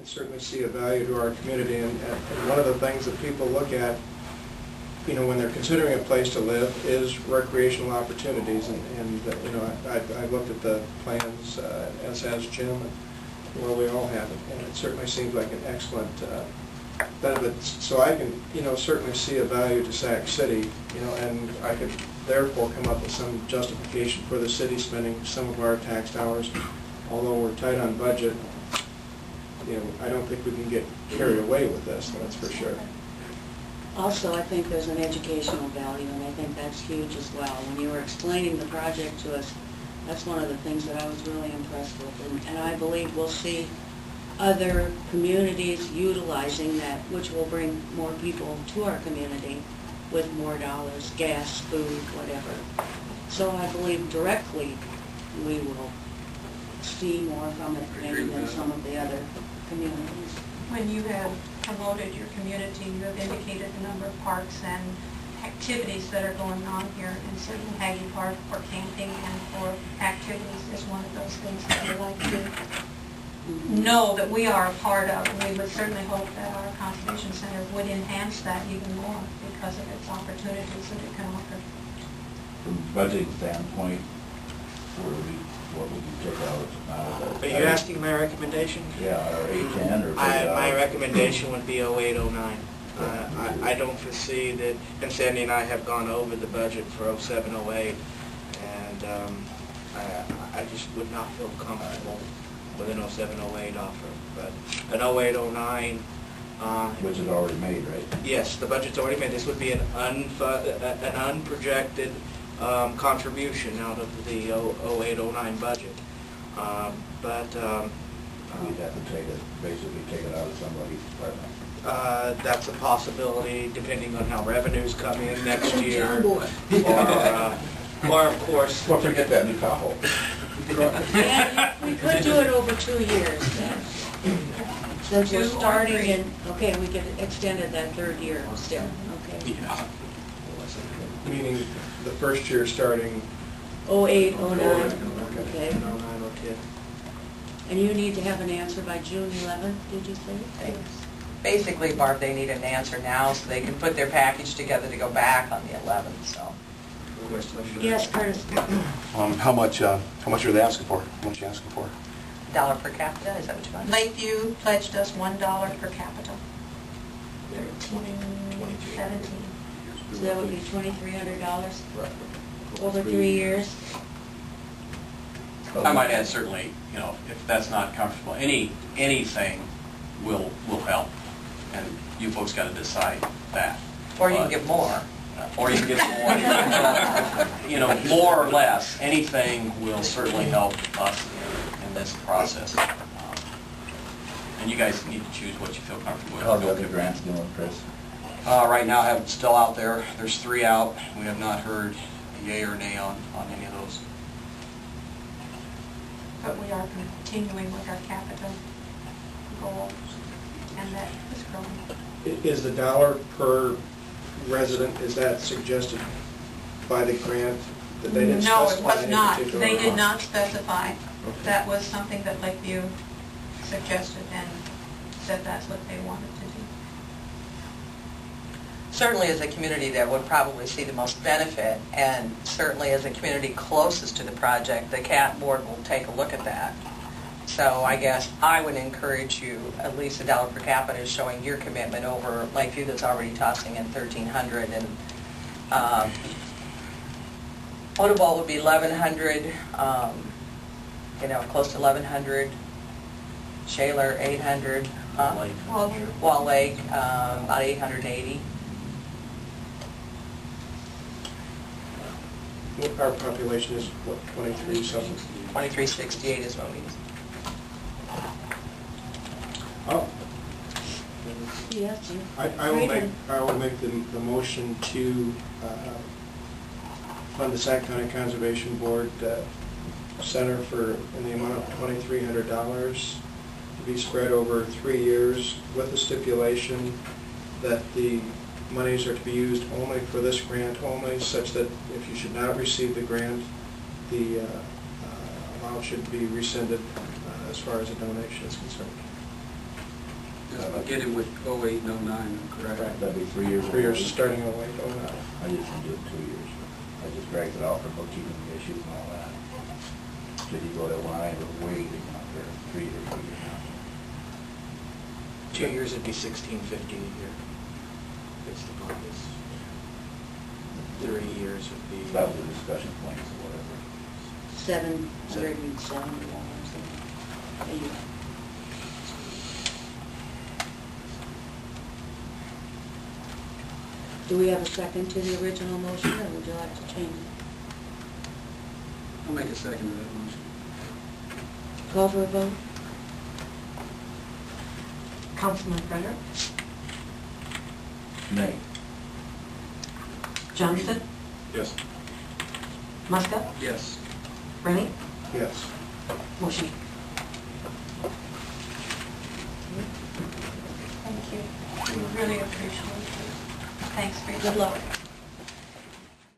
can certainly see a value to our community, and one of the things that people look at, you know, when they're considering a place to live is recreational opportunities, and you know, I looked at the plans, as has Jim, and well, we all have it, and it certainly seems like an excellent benefit. So I can, you know, certainly see a value to Sac City, you know, and I could therefore come up with some justification for the city spending some of our tax dollars. Although we're tight on budget, you know, I don't think we can get carried away with this, that's for sure. Also, I think there's an educational value, and I think that's huge as well. When you were explaining the project to us, that's one of the things that I was really impressed with, and I believe we'll see other communities utilizing that, which will bring more people to our community with more dollars, gas, food, whatever. So I believe directly we will see more from it maybe than some of the other communities. When you have promoted your community, you have indicated the number of parks and activities that are going on here, and certainly Haggie Park for camping and for activities is one of those things that we like to know that we are a part of, and we would certainly hope that our Conservation Center would enhance that even more because of its opportunities that it can offer. From a budgeting standpoint, what would you take out? Are you asking my recommendation? Yeah, or 810 or My recommendation would be 0809. I don't foresee that, and Sandy and I have gone over the budget for 0708, and I just would not feel comfortable with an 0708 offer. But an 0809, which is already made, right? yes, the budget's already made. This would be an unprojected contribution out of the 0809 budget. We'd have to basically take it out of somebody's department. That's a possibility, depending on how revenues come in next year, or of course. Well, forget that new Tahoe. And we could do it over 2 years then. Since we're starting in, okay, we get extended that third year still, okay. Yeah. Meaning the first year starting 08, 09, okay. okay. 09, 010. And you need to have an answer by June 11th, did you say? Basically, Barb, they need an answer now so they can put their package together to go back on the 11th, so. Yes, Curtis. How much are they asking for? How much are you asking for? $1 per capita, is that what you want? Lakeview pledged us $1 per capita. 17. So that would be $2,300 over 3 years. I might add, certainly, you know, if that's not comfortable, anything will help, and you folks got to decide that. Or you can get more. Or you can get more. You know, more or less, anything will certainly help us in this process. And you guys need to choose what you feel comfortable with. How are the other grants doing, Chris? Right now, I have it still out there. There's 3 out. We have not heard yay or nay on any of those. But we are continuing with our capita goal, and that is growing. Is the dollar per resident, is that suggested by the grant? That they didn't No, it specify was any not. particular They did amount? not specify. Okay. That was something that Lakeview suggested and said that's what they wanted to do. Certainly as a community that would probably see the most benefit, and certainly as a community closest to the project, the CAT board will take a look at that. So I guess I would encourage you, at least $1 per capita is showing your commitment over Lakeview that's already tossing in $1,300, and Odebolt would be $1,100, you know, close to $1,100. Shaler, $800. Wall Lake, about $880. Our population is, what, 23 something? 2368 is what we use. Oh, Yes, you. I will make the motion to fund the Sac County Conservation Board Center in the amount of $2,300 to be spread over 3 years, with the stipulation that the monies are to be used only for this grant only, such that if you should not receive the grant, the amount should be rescinded as far as the donation is concerned. beginning with 08 and 09, correct? That'd be 3 years. 3 years starting in 08, 09. I just didn't do it 2 years. I just dragged it out for bookkeeping issues and all that. Did you go to line or wait after 3 years? 2 years would be $16.50 a year. It's the bonus. 3 years would be. That was a discussion point or whatever. $770 a year. Do we have a second to the original motion, or would you like to change it? I'll make a second to that motion. Call for a vote? Councilman Brenner? Nay. Johnston? Yes. Muscat? Yes. Rennie? Yes. Motion. Thank you. We really appreciate it. Thanks for your Good luck. support.